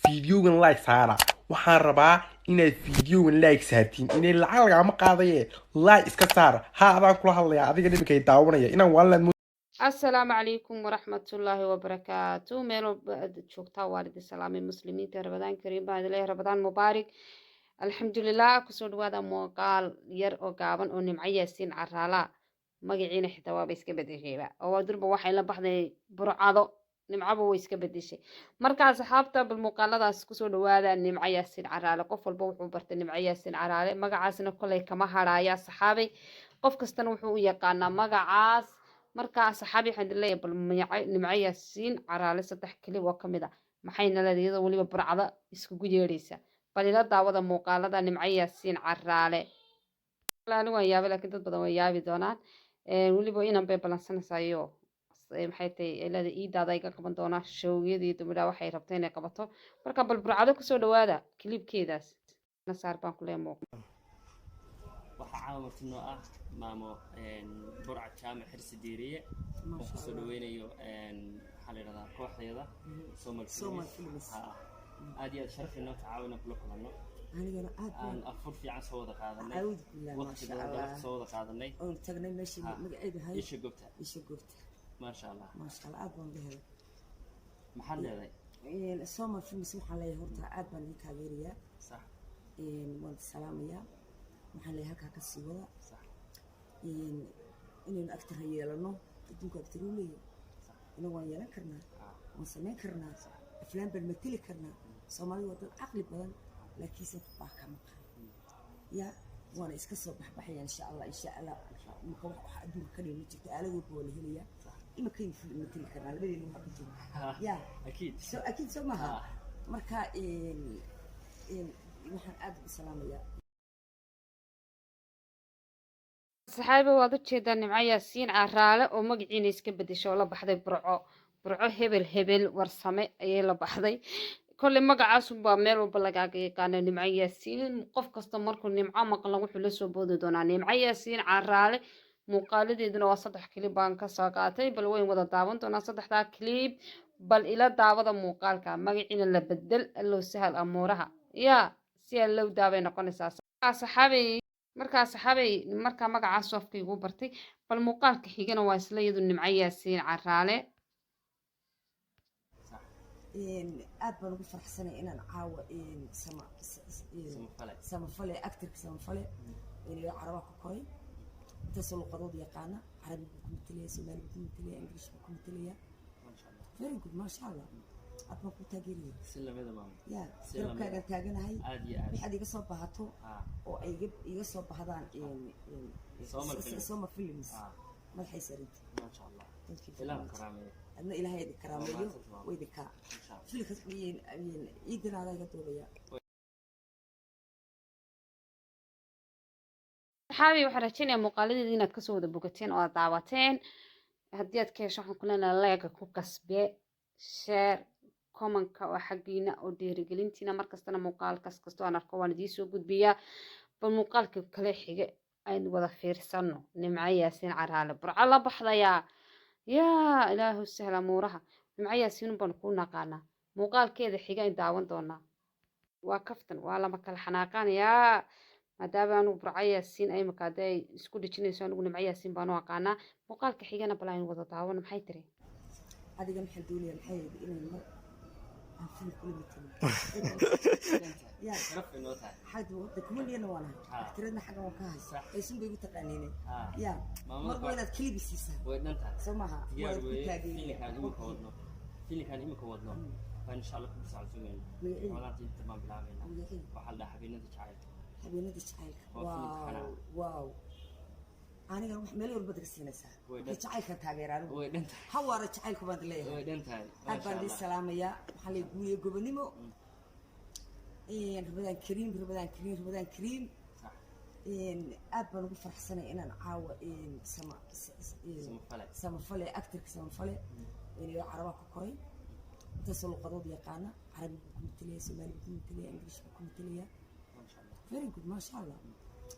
fiidiyogan like saara waxaan rabaa inaad fiidiyogan like saartiin inay lacag lagama qaadaye like iska saar ha adaan kula hadlayaa adiga nimankay daawanaya inaan waalaad السلام عليكم ورحمة الله وبركاته ميلو شوكتا والد السلام المسلمين رمضان كريم بعد الله رمضان مبارك الحمد لله كسود هذا موقال ير أو قابن أو نمعية سين عرالا مجيء حتى وابيس كبديشي بقى أو درب واحد لبحث برعاضو نمعبه ويس كبديشي مركز صحابته بالمقالة كسود هذا نمعية سين عرالا قفل بوح وبرت نمعية سين عرالا مجعاسنا كله كما هرايا صحابي قف كستنو حو يقانا مجعاس markaa saxaabi waxaan leeyahay bal nimcaya siin caraale 3 kali oo kamid ah maxayna leedahay waliba burcada iskugu yeeraysa bal ila daawada muuqaalada nimcaya siin caraale laani waan yaabay laakiin dad badan way yaabi doonaan waliba inaan bay balansanaysayo maxay tahay ilaa iidaada ay ka qaban doonaa showgeedii dumida waxay rabtay inay qabato marka bal burcada ku soo dhawaada klibkeedaas nasaar baan ku leeyahay waxaa caawarta noo ah maamo burcad jaamac xirsi diiriye oo ku soo dhaweynayo waxaa la yidhahdaa kooxdeeda Somal Films aad iyo aad sharaf inoo tacaawina kula kulanno anigana aad afur fiican soo wada qaadanay waqti badan soo wada qaadanay oo tagnay meeshii magaceedu hay isha goobta maasha Allah aad baan leeyahay maxaad leedahay Somal Films waxaa leeyahay horta aad baan idin taageerayaa sax waan salaamayaa waxaan leeyahay halka ka sii wada sax inaynu actor yeelano adduunka actor u leeyahay inuu waan yeelan karnaa waan sameyn karnaa aflaan bal matali karnaa Soomaalidu waa dad caqli badan laakiin se wax ka maqan ya waan iska soo baxbaxaya insha Allah marka wax adduunka ka dhigay jirta aaladu buu la helayaa ima kay matali karnaa labadeena wax ka jiro ya akiid soo maaha marka waxaan aad u salaamayaa صحابي واد ujeeda nimcaya siin caraale oo magaciina iska bedesho la baxday burco hebel warsame ayay la baxday kulli magacaas baa meel walba laga yaqaan nimcaya siin qof kasta markuu nimco maqlan wuxuu la soo boodi doonaa nimcaya siin caraale muuqaaladeeduna waa 3 klib baan ka soo qaatay bal way wada daawan doonaa 3 klib bal ila daawada muuqaalka magaciina la bedel loo sahal amuuraha ya si loo daaway noqonaysaa صحابي markaa saxaabay markaa magacaas sofkay ugu bartay bal muuqaalka xigana waa isla iyadu nimcaya siin caraale aad baan ugu faraxsanay inaan caawa samafale actor samafale inuu carabaha ku koray inta soo luqadood yaqaana carabiga ku mataliya Soomaaliga ku mataliya English ku mataliya very good ma sha Allah أبغى كتاجري. سلمة دمام. يا. سلمة كذا تاجنا هاي. عادي. واحد يقصب بهاتو. أو يقصب بهذان سوما فيلمز. ما الحيسريت. ما شاء الله. إله كرامة. أنا إله هذه كرامة ويدك. في الخصبين يدنا على جدوليا. حاوي وحرتين يا مقالدة دينا كسود بوقتين أو دعوتين. هديت كيش راح كلنا لايك كوكسبي share comment-ka oo xaqiina oo dhiirigelintiina markastana muuqaalkaas kasto aan arko waan idin soo gudbiyaa bal muuqaalka kale xiga aynu wada fiirsano nimcaya siin caraale burca la baxdaya yaa ilaahu sahla muuraha nimcaya siin baan ku naqaana muuqaalkeeda xiga in daawan doonaa waa kaftan waa lama kala xanaaqanayaa maadaama aanu burcaya siin ay makaday isku dhijinayso anigu nimcaya siin baan u aqaana muuqaalka xigana bal aynu wada daawan maxay tiri adiga maxay doonayaan maxay inay mar afin kula mitin ya raf inoo tahay xad wada kumaliina wala tiradna xaga waa ka haysa ay sun bay u taqaaneenay ya mar wadaad klibisiisa way dhantaa samaha way ku taageereen filinkan imika wadno فإن شاء الله كل ساعة زمين ولا تمام بلعبنا وحلا حبينا تشعيل واو أنا أروح مليون بدك السينسة تشعيل كتاجر أنا هوا تشعيل كمان ليه أبغى السلام يا حلي يقولي جبني مو رمضان كريم رمضان كريم أبغى نقول فرح سنة إن أنا عاو سما فلي أكتر سما فلي اللي عربك كوي تصل قضاء يقانا عربي كمتلية سومالي كمتلية إنجليش كمتلية very good ما شاء الله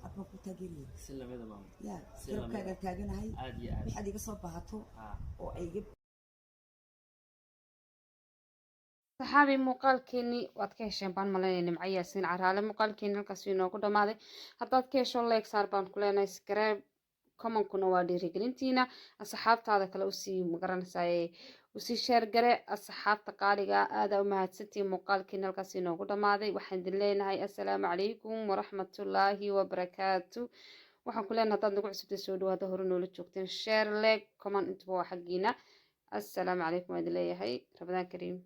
أبغى كتاجري سلمة دمام يا سلمة كذا تاجنا هاي عادي بحد يقصب بهاتو أو أيجب saxaabi muuqaalkeeni waad ka hesheen baan malaynaya nimco yaasiin caraale muuqaalkeeni halkaas inoogu dhamaaday haddaad ka hesho like saar baan ku leenahay subscribe commentkuna waa dhiirigelintiina asxaabtaada kale usii magaranaysaay usii sheer gare asxaabta qaaliga aada u mahadsantiin muuqaalkeeni halkaas inoogu dhamaaday waxaan idin leenahay assalaamu calaykum waraxmatullaahi wabarakaatu waxaan ku leenahay haddaad nagu cusubtay soo dhawaada hore noola joogteen share like comment intuba waa xaggiina assalaamu calaykum waa idin leeyahay rabadaan kariim